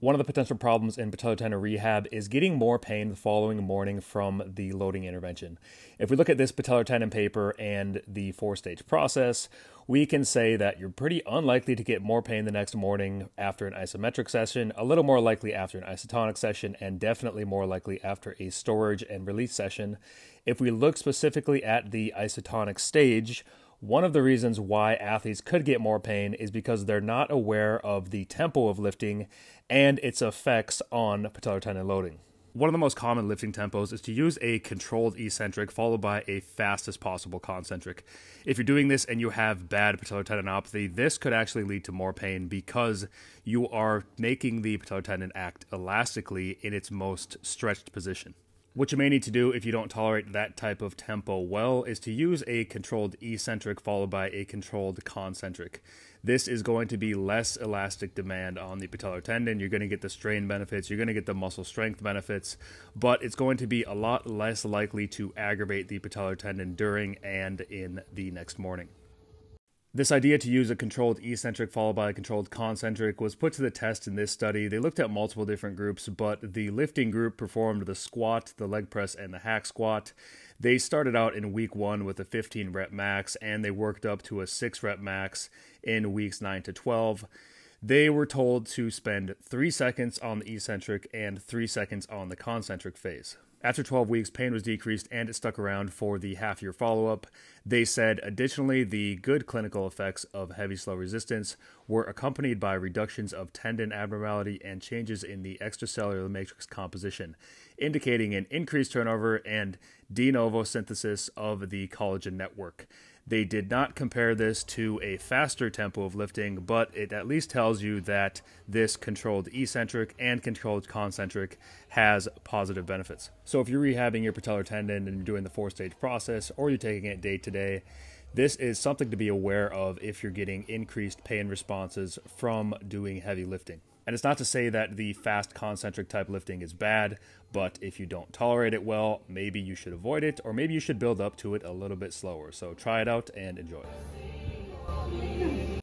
One of the potential problems in patellar tendon rehab is getting more pain the following morning from the loading intervention. If we look at this patellar tendon paper and the 4-stage process, we can say that you're pretty unlikely to get more pain the next morning after an isometric session, a little more likely after an isotonic session, and definitely more likely after a storage and release session. If we look specifically at the isotonic stage, one of the reasons why athletes could get more pain is because they're not aware of the tempo of lifting and its effects on patellar tendon loading. One of the most common lifting tempos is to use a controlled eccentric followed by a fastest possible concentric. If you're doing this and you have bad patellar tendinopathy, this could actually lead to more pain because you are making the patellar tendon act elastically in its most stretched position. What you may need to do if you don't tolerate that type of tempo well is to use a controlled eccentric followed by a controlled concentric. This is going to be less elastic demand on the patellar tendon. You're going to get the strain benefits, you're going to get the muscle strength benefits, but it's going to be a lot less likely to aggravate the patellar tendon during and in the next morning. This idea to use a controlled eccentric followed by a controlled concentric was put to the test in this study. They looked at multiple different groups, but the lifting group performed the squat, the leg press, and the hack squat. They started out in week 1 with a 15 rep max, and they worked up to a 6 rep max in weeks 9 to 12. They were told to spend 3 seconds on the eccentric and 3 seconds on the concentric phase. After 12 weeks, pain was decreased and it stuck around for the half-year follow-up. They said, additionally, the good clinical effects of heavy slow resistance were accompanied by reductions of tendon abnormality and changes in the extracellular matrix composition, indicating an increased turnover and de novo synthesis of the collagen network. They did not compare this to a faster tempo of lifting, but it at least tells you that this controlled eccentric and controlled concentric has positive benefits. So if you're rehabbing your patellar tendon and you're doing the 4-stage process, or you're taking it day to day, this is something to be aware of if you're getting increased pain responses from doing heavy lifting. And it's not to say that the fast concentric type lifting is bad, but if you don't tolerate it well, maybe you should avoid it, or maybe you should build up to it a little bit slower. So try it out and enjoy.